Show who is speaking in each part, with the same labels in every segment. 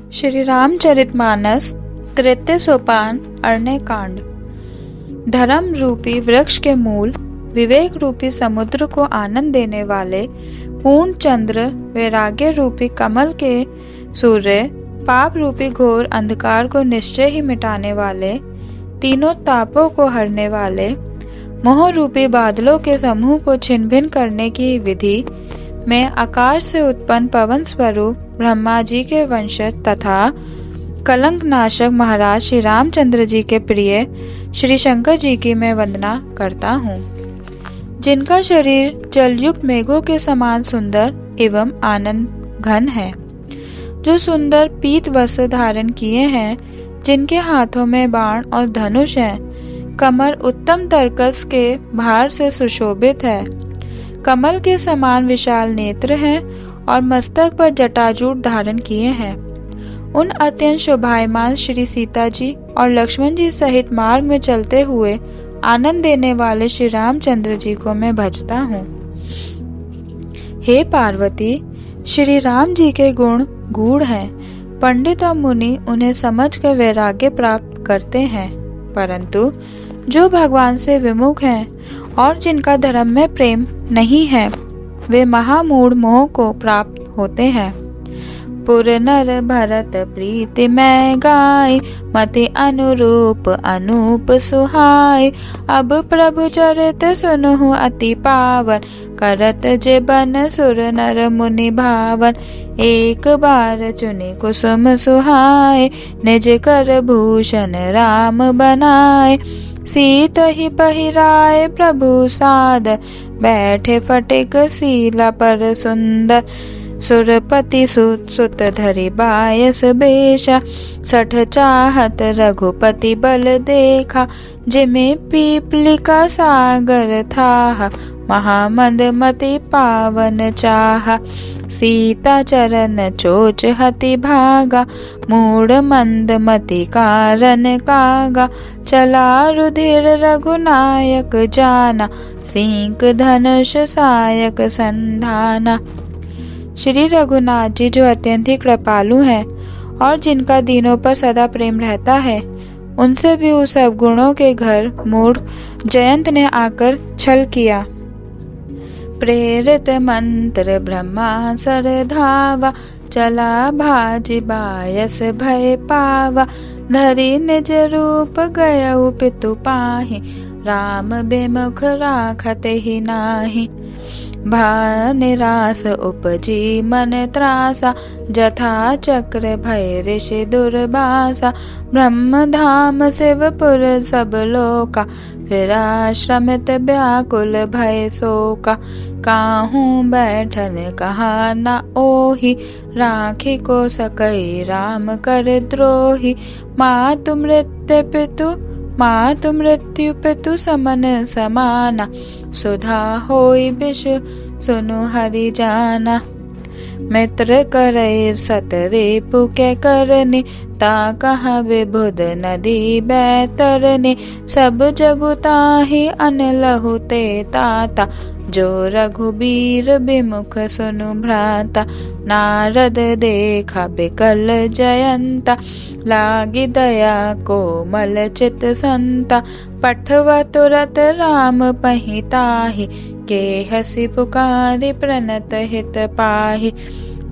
Speaker 1: श्री रामचरितमानस तृतीय सोपान अरण्य कांड। धर्म रूपी वृक्ष के मूल, विवेक रूपी समुद्र को आनंद देने वाले पूर्ण चंद्र, वैराग्य रूपी कमल के सूर्य, पाप रूपी घोर अंधकार को निश्चय ही मिटाने वाले, तीनों तापों को हरने वाले, मोह रूपी बादलों के समूह को छिन्न भिन्न करने की विधि में आकाश से उत्पन्न पवन स्वरूप ब्रह्मा जी के वंशज तथा कलंक नाशक महाराज श्री रामचंद्र जी के प्रिय श्री शंकर जी की मैं वंदना करता हूँ, जिनका शरीर जलयुक्त मेघों के समान सुंदर एवं आनंद घन है, जो सुंदर पीत वस्त्र धारण किए हैं, जिनके हाथों में बाण और धनुष है, कमर उत्तम तरकस के भार से सुशोभित है, कमल के समान विशाल नेत्र हैं और मस्तक पर जटाजूट धारण किए हैं। उन अत्यंत शोभायमान श्री सीता जी और लक्ष्मण जी सहित मार्ग में चलते हुए आनंद देने वाले श्री रामचंद्र जी को मैं भजता हूँ। हे पार्वती, श्री राम जी के गुण गूढ़ हैं, पंडित और मुनि उन्हें समझकर वैराग्य प्राप्त करते हैं, परंतु जो भगवान से विमुख हैं और जिनका धर्म में प्रेम नहीं है, वे महामूढ़ मोह को प्राप्त होते हैं। पुर नर भरत प्रीति मैं गाय, मति अनुरूप अनूप सुहाय, अब प्रभु चरित सुनहु अति पावन, करत जे बन सुर नर मुनि भावन, एक बार चुनि कुसुम सुहाय, निज कर भूषण राम बनाए, सीत ही पहिराए प्रभु सादर, बैठे फटिक सीला पर सुंदर, सुरपति सुत धरि बायस बेशा, सठ चाहत रघुपति बल देखा, जिमे पीपलिका सागर था, महामंद मति पावन चाहा, सीता चरण चोच हति भागा, मूढ़ मंद मति कारण कागा, चला रुधिर रघुनायक जाना, सींक धनुष सायक संधाना। श्री रघुनाथ जी जो अत्यंत ही कृपालु हैं और जिनका दीनों पर सदा प्रेम रहता है, उनसे भी उस अवगुणों के घर मूढ़ जयंत ने आकर छल किया। प्रेरित मंत्र ब्रह्मा सर धावा, चला भाजी बायस भय पावा, धरि निज रूप गयउ पितु पाहि, राम बेमुख राखत ही नाही, भा निरास उपजी मन त्रासा, जथा चक्र भय ऋषि दुर्बासा, ब्रह्म धाम शिवपुर सब लोका, फिर आश्रमित व्याकुल भय शोका, काहू बैठन कहा न ओहि, राखी को सकई राम कर द्रोही, मातु मृत्यु पितु समन समाना, सुधा होई विषु सुनु हरि जाना, मित्र करे सतरे पुके करने, ता कहा विबुध नदी बैतरने, सब जगु ताहि अनलहु ते ताता, जो रघुबीर विमुख सुनु भ्राता, नारद देखा बिकल जयंता, लागी दया कोमल चित संता, पठवा तुरत राम पहिताहि, के हसी पुकारी प्रणत हित पाहि,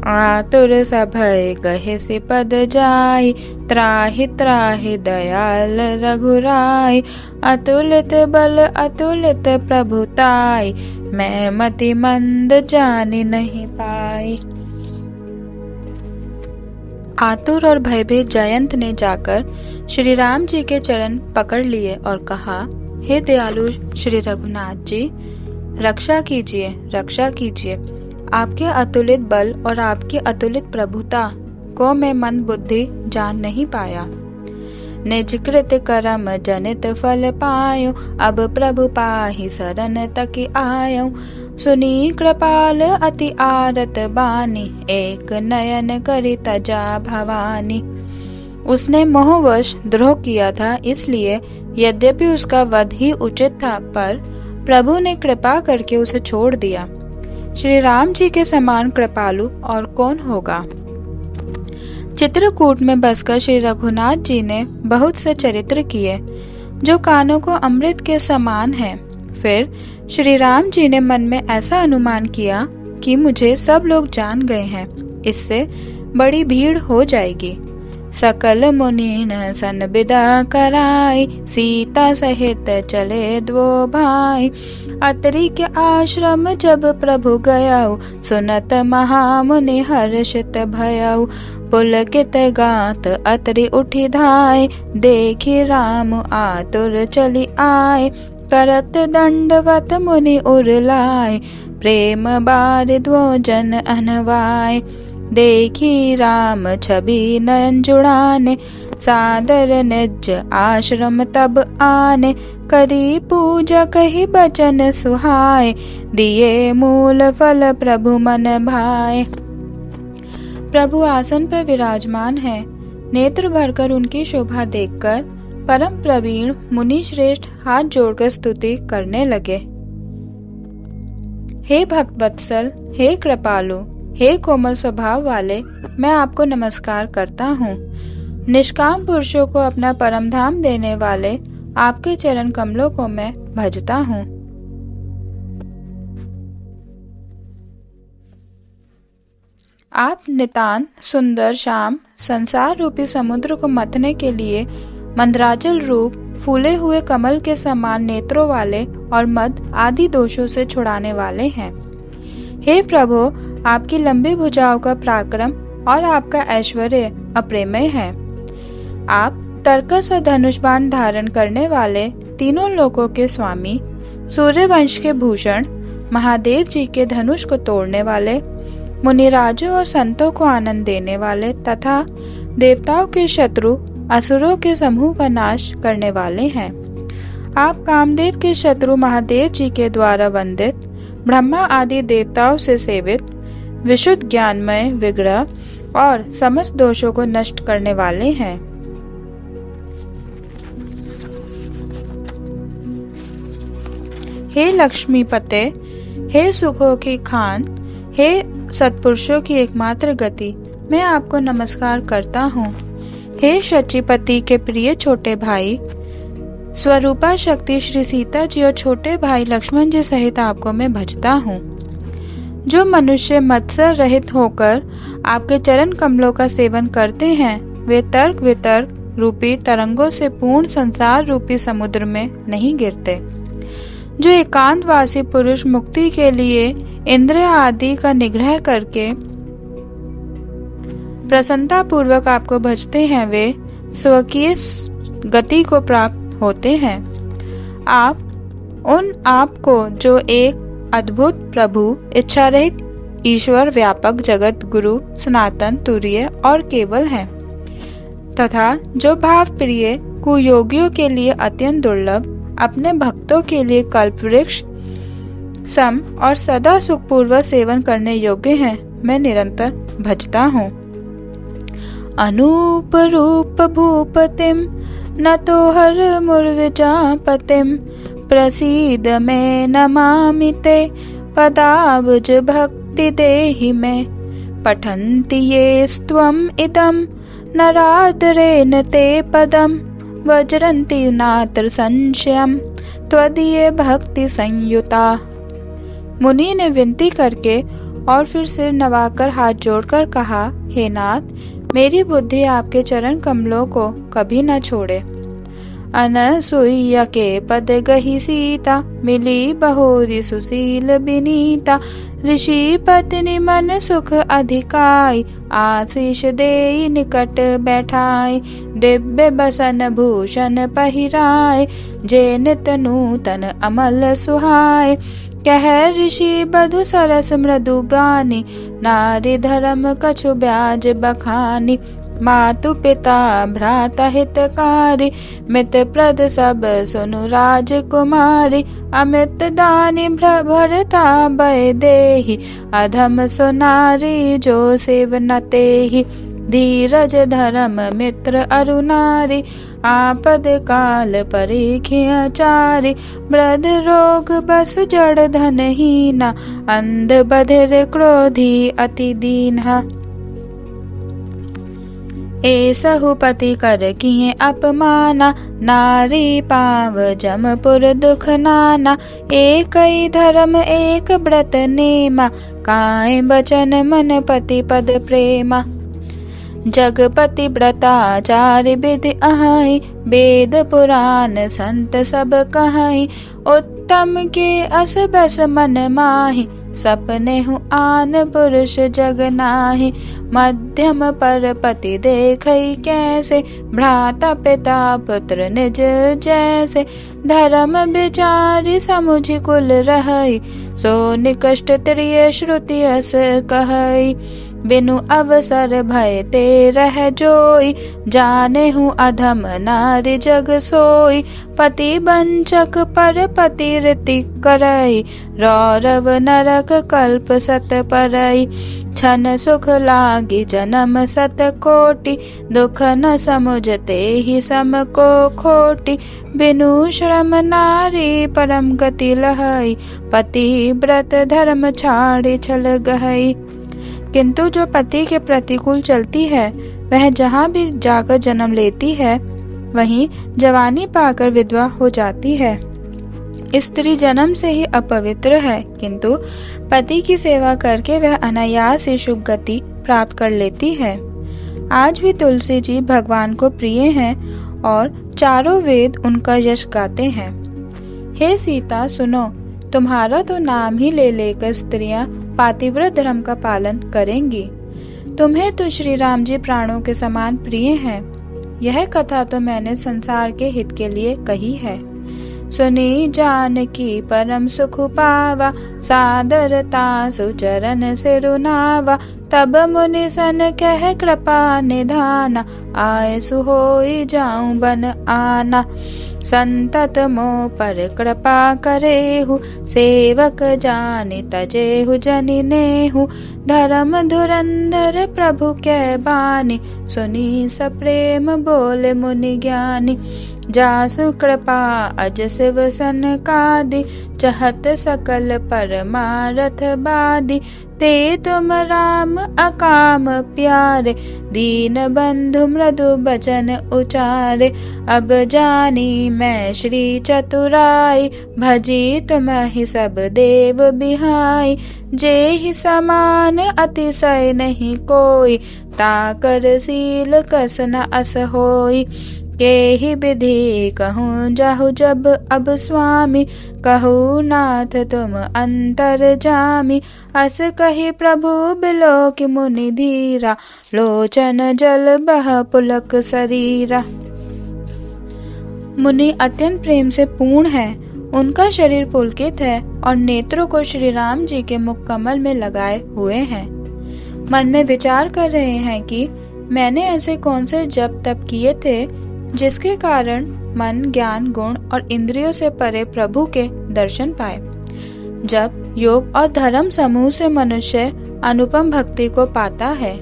Speaker 1: आतुर सभय गहे से पद जाई, त्राहि त्राहि दयाल रघुराई, अतुलित बल अतुलित प्रभुताई, मैं मति मंद जानी नहीं पाई। आतुर और भयभीत जयंत ने जाकर श्री राम जी के चरण पकड़ लिए और कहा, हे दयालु श्री रघुनाथ जी, रक्षा कीजिए, रक्षा कीजिए। आपके अतुलित बल और आपकी अतुलित प्रभुता को मैं मंद बुद्धि जान नहीं पाया। निज कृत कर्म जनित फल पायो, अब प्रभु पाहि शरण तक आयो, सुनी कृपाल अति आरत बानी, एक नयन करि तजा भवानी। उसने मोहवश द्रोह किया था, इसलिए यद्यपि उसका वध ही उचित था, पर प्रभु ने कृपा करके उसे छोड़ दिया। श्री राम जी के समान कृपालु और कौन होगा। चित्रकूट में बसकर श्री रघुनाथ जी ने बहुत से चरित्र किए जो कानों को अमृत के समान हैं। फिर श्री राम जी ने मन में ऐसा अनुमान किया कि मुझे सब लोग जान गए हैं, इससे बड़ी भीड़ हो जाएगी। सकल मुनि सन विदा कराई, सीता सहित चले दो भाई। अत्रि के आश्रम जब प्रभु गयाऊ, सुनत महामुनि हर्षित भयाऊ। पुलकित गात अत्रि उठी धाय, देखी राम आतुर चली आए। करत दंडवत मुनि उरलाय, प्रेम बारिद्वो जन अनवाय। देखी राम छवि नयन जुड़ाने, सादर निज आश्रम तब आने। करी पूजा कही बचन सुहाए, दिए मूल फल प्रभु मन भाए। प्रभु आसन पर विराजमान है। नेत्र भरकर उनकी शोभा देखकर परम प्रवीण मुनि श्रेष्ठ हाथ जोड़कर स्तुति करने लगे। हे भक्त वत्सल, हे कृपालु, हे कोमल स्वभाव वाले, मैं आपको नमस्कार करता हूँ। निष्काम पुरुषों को अपना परम धाम देने वाले आपके चरण कमलों को मैं भजता हूँ। आप नितांत सुंदर श्याम संसार रूपी समुद्र को मथने के लिए मंदराचल रूप फूले हुए कमल के समान नेत्रों वाले और मद आदि दोषों से छुड़ाने वाले हैं। हे प्रभु, आपकी लंबी भुजाओं का पराक्रम और आपका ऐश्वर्य अप्रेमय है। आप तर्कस और धनुष बाण धारण करने वाले तीनों लोकों के स्वामी, सूर्यवंश के भूषण, महादेव जी के धनुष को तोड़ने वाले, मुनिराजों और संतों को आनंद देने वाले तथा देवताओं के शत्रु असुरों के समूह का नाश करने वाले हैं। आप कामदेव के शत्रु महादेव जी के द्वारा वंदित, ब्रह्मा आदि देवताओं से सेवित, विशुद्ध ज्ञानमय विग्रह और समस्त दोषों को नष्ट करने वाले हैं। हे लक्ष्मीपते, हे सुखों की खान, हे सत्पुरुषों की एकमात्र गति, मैं आपको नमस्कार करता हूँ। हे शचीपति के प्रिय छोटे भाई, स्वरूपा शक्ति श्री सीता जी और छोटे भाई लक्ष्मण जी सहित आपको मैं भजता हूँ। जो मनुष्य मत्सर रहित होकर आपके चरण कमलों का सेवन करते हैं, वे तर्क वितर्क रूपी तरंगों से पूर्ण संसार रूपी समुद्र में नहीं गिरते। जो एकांतवासी पुरुष मुक्ति के लिए इंद्रिय आदि का निग्रह करके प्रसन्नता पूर्वक आपको भजते हैं, वे स्वकीय गति को प्राप्त होते हैं। आप को जो एक अद्भुत प्रभु, इच्छा रहित ईश्वर, व्यापक जगत गुरु, सनातन, तुरीय और केवल हैं, तथा जो भाव प्रिय कुयोगियों के लिए अत्यंत दुर्लभ, अपने भक्तों के लिए कल्पवृक्ष सम और सदा सुखपूर्वक सेवन करने योग्य हैं, मैं निरंतर भजता हूँ। अनूप रूप भूपतिम नतो हर मुर्विजापतिम, प्रसीद में नमामि ते पदाब्ज भक्ति देहि में। पठन्ति ये स्त्वम इदं नरादरेण ते पदम, वज्रन्ति नात्र संशयम त्वदीय भक्ति संयुता। मुनि ने विनती करके और फिर सिर नवाकर हाथ जोड़कर कहा, हे नाथ, मेरी बुद्धि आपके चरण कमलों को कभी न छोड़े। अनसुईया के पद गही सीता, मिली बहोरी सुशील बिनीता। ऋषि पत्नी मन सुख अधिकाई, आशीष देई निकट बैठाई। दिव्य बसन भूषण पहिराय, जे नित नूतन अमल सुहाय। कह ऋषि बधु सरस मृदु बानी, नारी धर्म कछु ब्याज बखानी। मातु पिता भ्राता हितकारी, मित्र प्रद सब सुनु राजकुमारी। अमित दानी भरता भय देहि, अधम सुनारी जो सेव न तेहि। धीरज धर्म मित्र अरुनारी, आपद काल परीखिया चारी। वृद्ध रोग बस जड़ धनहीना, अंध बधिर क्रोधी अति दीन्हा। ऐसहु पति कर किए अपमाना, नारी पाव जमपुर दुख नाना। एक ही धर्म एक व्रत नेमा, काए बचन मन पति पद प्रेमा। जगपति व्रताचार्य विधि अहाई, वेद पुराण संत सब कहाई। उत्तम के अस बस मन माहि, सपने हूँ आन पुरुष जग नाही। मध्यम पर पति देखई कैसे, भ्राता पिता पुत्र निज जैसे। धर्म विचारी समुझि कुल रहई, सो निकष्ट त्रिय श्रुति अस कहई। बिनु अवसर भय ते रह जोई, जाने हूँ अधम नारी जग सोई। पति वंचक पर पति रीति करई, रौरव नरक कल्प सत परई। छन सुख लागी जन्म सत कोटि, दुख न समुझते ही सम को खोटी। बिनु श्रम नारी परम गति लहई, पति व्रत धर्म छाड़ी छल गहई। किंतु जो पति के प्रतिकूल चलती है, वह जहाँ भी जाकर जन्म लेती है, वहीं जवानी पाकर विधवा हो जाती है। स्त्री जन्म से ही अपवित्र है, किंतु पति की सेवा करके वह अनायास ही शुभ गति प्राप्त कर लेती है। आज भी तुलसी जी भगवान को प्रिय हैं और चारों वेद उनका यश गाते हैं। हे सीता सुनो, तुम्हारा तो नाम ही ले लेकर स्त्रियां पातिव्रत धर्म का पालन करेंगी। तुम्हें तो श्री राम जी प्राणों के समान प्रिय हैं। यह कथा तो मैंने संसार के हित के लिए कही है। सुनी जानकी परम सुख पावा, सादरता सुचरण सिरुनावा। तब मुनि सन कह कृपा निधाना, आए सुहोई जाऊं बन आना। संतत मोह पर कृपा करेहु, सेवक जानि तजेहु जनि नेहु। धर्म धुरंधर प्रभु कै बानी, सुनी सप्रेम बोले मुनि ज्ञानी। जासु कृपा अज शिव सनकादि, चहत सकल परमारथ बादी। ते तुम राम अकाम प्यारे, दीन बंधु मृदु बचन उचारे। अब जानी मैं श्री चतुराई, भजी तुम्हि सब देव बिहाई। जे ही समान अतिशय नहीं कोई, ताकर सील कस न अस होई। के ही विधि कहूँ जाहु जब अब स्वामी, कहूँ नाथ तुम अंतर जामी। अस कही प्रभु बिलो की मुनि धीरा, लोचन जल बह पुलक शरीरा। मुनि अत्यंत प्रेम से पूर्ण है, उनका शरीर पुलकित है और नेत्रों को श्री राम जी के मुख कमल में लगाए हुए हैं। मन में विचार कर रहे हैं कि मैंने ऐसे कौन से जप तप किए थे जिसके कारण मन, ज्ञान, गुण और इंद्रियों से परे प्रभु के दर्शन पाए। जब योग और धर्म समूह से मनुष्य अनुपम भक्ति को पाता है।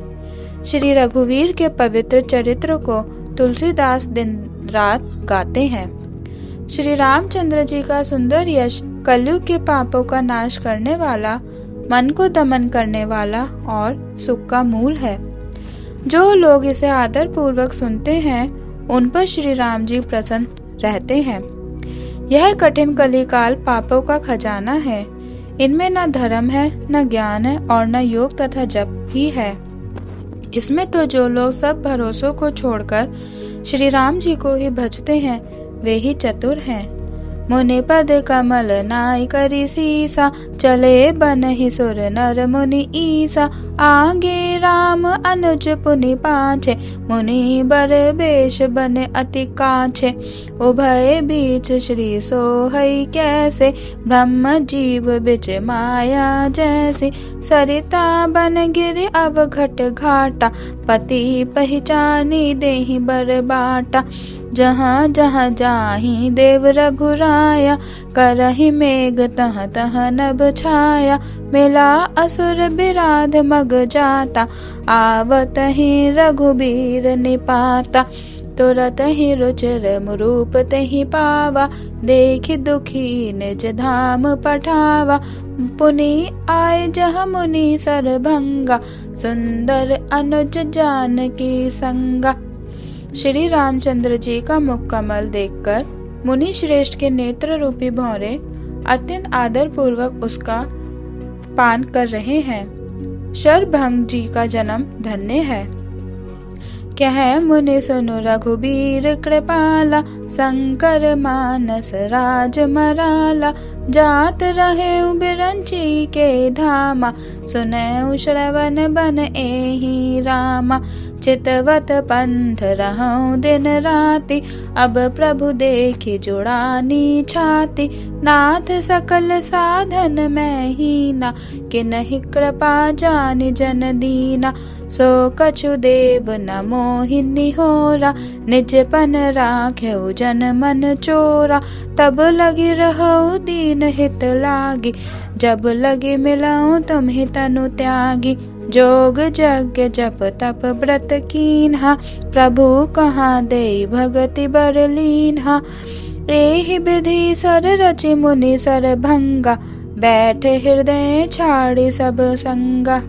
Speaker 1: श्री रघुवीर के पवित्र चरित्र को तुलसीदास दिन रात गाते हैं। श्री रामचंद्र जी का सुंदर यश कलयुग के पापों का नाश करने वाला, मन को दमन करने वाला और सुख का मूल है। जो लोग इसे आदर पूर्वक सुनते हैं, उन पर श्री राम जी प्रसन्न रहते हैं। यह कठिन कलिकाल पापों का खजाना है। इनमें न धर्म है, न ज्ञान है और न योग तथा जप ही है। इसमें तो जो लोग सब भरोसों को छोड़कर श्री राम जी को ही भजते हैं, वे ही चतुर हैं। मुनि पद कमल नाय करी सीसा, चले बन ही सुर नर मुनि ईसा। आगे राम अनुज पुनि पाछे, मुनि बर बेश बने अति काछे। उभय बीच श्री सोहई कैसे, ब्रह्म जीव बिच माया जैसी। सरिता बन गिर अब घट घाटा, पति पहचानी देहि बर बाटा। जहाँ जहाँ जाहि देव रघुराया, करहि मेघ तह तह नभ छाया। मिला असुर बिराध मग जाता, आवत ही रघुबीर निपाता। तुरत ही रुचिर मुरूप तहि पावा, देखि दुखी निज धाम पठावा। पुनि आए जह मुनि सरभंगा, सुंदर अनुज जानकी संगा। श्री रामचंद्र जी का मुख कमल देखकर मुनि श्रेष्ठ के नेत्र रूपी भौरे अत्यंत आदर पूर्वक उसका पान कर रहे हैं। शरभंग जी का जन्म धन्य है। कह मुनि सुनु रघुबीर कृपाला, शंकर मानस राज मराला। जात रहे बिरंची के धामा, सुनऊ श्रवण बन एहि रामा। चितवत पंथ रहूं दिन राति, अब प्रभु देखि जुड़ानी छाती। नाथ सकल साधन मैं हीना, किन्हि कृपा जानि जन दीना। सो कछु देव न मोहिनी होरा, निज पन राख्यउ जन मन चोरा। तब लगी रहु दीन हित लागी, जब लगी मिलऊं तुम्हि तनु त्यागी। जोग यज्ञ जप तप व्रत कीन्हा, प्रभु कहाँ देई भगति बर लीन्हा। एहि विधि सर रचि मुनि सरभंगा, बैठे हृदय छाड़ी सब संगा।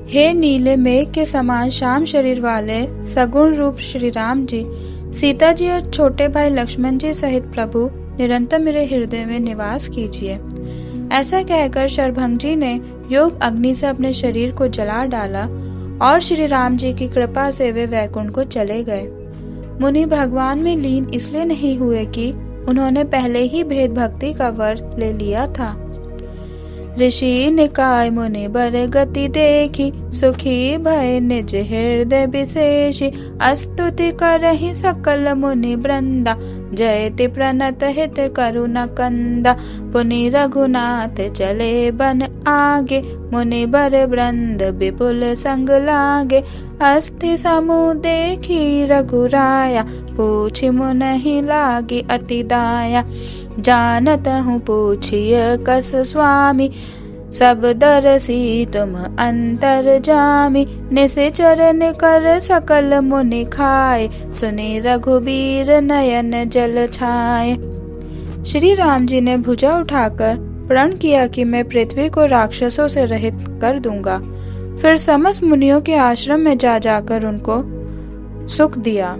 Speaker 1: हे नीले मेघ के समान श्याम शरीर वाले सगुण रूप श्री राम जी, सीता जी और छोटे भाई लक्ष्मण जी सहित प्रभु निरंतर मेरे हृदय में निवास कीजिए। ऐसा कहकर शरभंग जी ने योग अग्नि से अपने शरीर को जला डाला और श्री राम जी की कृपा से वे वैकुंठ को चले गए। मुनि भगवान में लीन इसलिए नहीं हुए कि उन्होंने पहले ही भेद भक्ति का वर ले लिया था। ऋषि निकाय मुनि बर गति देखी, सुखी भय निज हृदय विशेषी। स्तुति करहि सकल मुनि वृंदा, जयति प्रणत हित करुण कंदा। पुनि रघुनाथ चले बन आगे, मुनि बर वृंद विपुल संग लागे। अस्थि समूह देखी रघुराया, पूछि मुनहि लागी अति दाया। जानत हूँ पूछिय कस स्वामी, सब दरसी तुम अंतर जामी। निशिचर निकर सकल मुनि खाए, सुनि रघुबीर नयन जल छाए। श्री राम जी ने भुजा उठाकर प्रण किया कि मैं पृथ्वी को राक्षसों से रहित कर दूंगा। फिर समस्त मुनियों के आश्रम में जा जाकर उनको सुख दिया।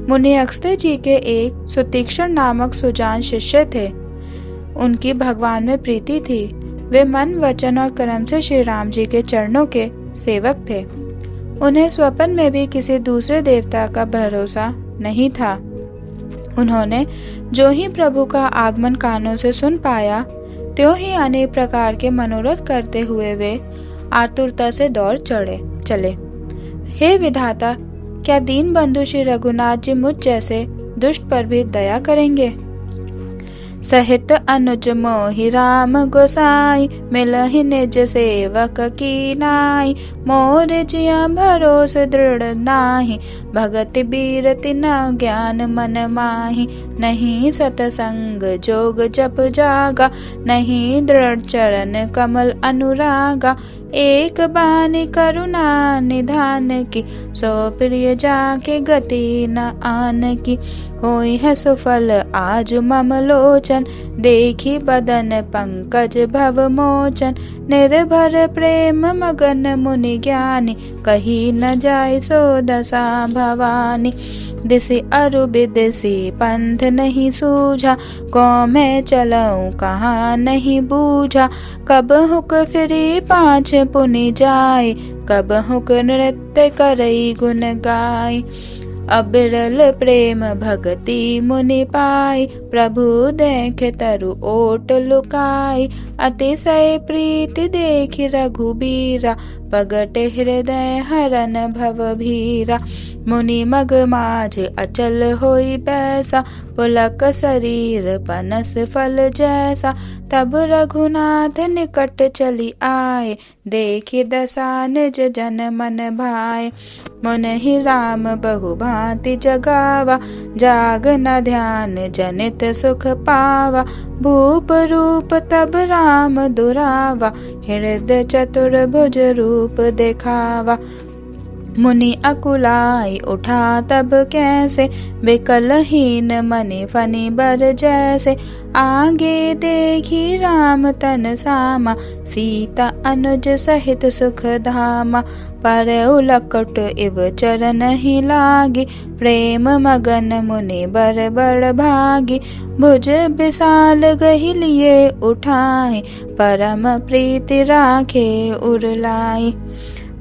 Speaker 1: मुनि अगस्त्य जी के एक सुतीक्ष्ण नामक सुजान शिष्य थे। उनकी भगवान में प्रीति थी। वे मन वचन और कर्म से श्री राम जी के चरणों के सेवक थे। उन्हें स्वप्न में भी किसी दूसरे देवता का भरोसा नहीं था। उन्होंने जो ही प्रभु का आगमन कानों से सुन पाया, त्यों ही अनेक प्रकार के मनोरथ करते हुए वे आतुरता से दौड़ चले। हे विधाता, क्या दीन बंधु श्री रघुनाथ जी मुझ जैसे दुष्ट पर भी दया करेंगे? सहित अनुज मोहि राम गोसाई, मिलहि निज सेवक की नाई। मोर जिया भरोस दृढ़ नाही, भगति बीरति न ज्ञान मन माही। नहीं सतसंग जोग जप जागा, नहीं दृढ़ चरण कमल अनुरागा। एक बानी करुणा निधान की, सो प्रिय जाके गति न आन की। होई है सुफल आज मम लोचन, देखी बदन पंकज भव मोचन। निर्भर प्रेम मगन मुनि ज्ञानी, कही न जाय सो दशा भवानी। दिसि अरु बिदिसि पंथ नहीं सूझा, को मैं चलऊं कहाँ नहीं बूझा। कब हुक फिरी पाँच पुनि जाय, कब हुक नृत्य करई गुण गाय। अबिरल प्रेम भगति मुनि पाई, प्रभु देख तरु ओट लुकाई। अतिशय प्रीति देखि रघुबीरा, पगट हृदय हरन भव भीरा। मुनि मग माझ अचल होई बैसा, पुलक शरीर पनस फल जैसा। तब रघुनाथ निकट चली आए, देखि दशा निज जन मन भाए। मुनहि राम बहु भांति जगावा, जाग न ध्यान जनित सुख पावा। भूप रूप तब राम दुरावा, हृदय चतुर्भुज रूप दिखावा। मुनि अकुलाई उठा तब कैसे, बिकलहीन मनि फनि बर जैसे। आगे देखी राम तन सामा, सीता अनुज सहित सुख धामा। पर उलकट इव चरण ही लागी, प्रेम मगन मुनि बर बड़ भागी। भुज विशाल गहि लिए उठाई, परम प्रीति राखे उरलाई।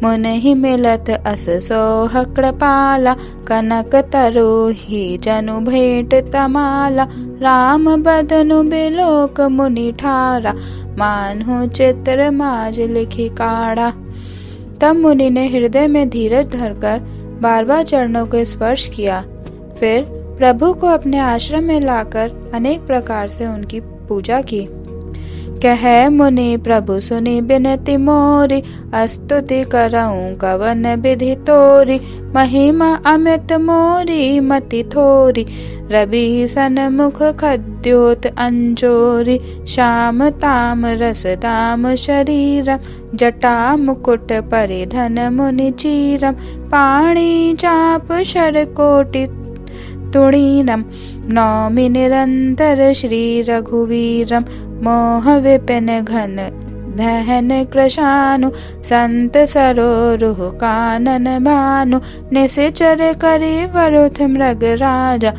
Speaker 1: मुनि मिलत अस सोह कृपाला, कनक तरु ही जनु भेंट तमाला। राम बदनु बिलोक मुनि ठारा, मानहु चित्र माज लिखि काढ़ा। तब मुनि ने हृदय में धीरज धरकर बार बार चरणों को स्पर्श किया। फिर प्रभु को अपने आश्रम में लाकर अनेक प्रकार से उनकी पूजा की। कहे मुनि प्रभु सुनि बिनति मोरी, स्तुति करऊं कवन विधि तोरी। महिमा अमित मोरी मति थोरी, रवि सन मुख खद्योत अंजोरी। श्याम ताम रस दाम शरीरम, जटा मुकुट परिधन मुनि चीरम। पाणी चाप शर कोटि तुणीनम, नौमि निरंतर श्री रघुवीरम। मोह विपिन घन दहन कृशानु, संत सरोरुह कानन भानु। निशिचर करि वरुथ मृग राजा,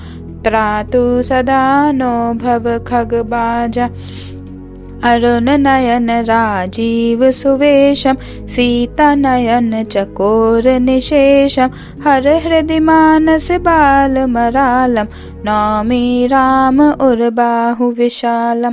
Speaker 1: त्रातु सदा नो भव खग बाजा। अरुण नयन राजीव सुवेशम, सीता नयन चकोर निशेषम। हर हृदय मानस बाल मरालम, नौमि राम उर बाहु विशालम।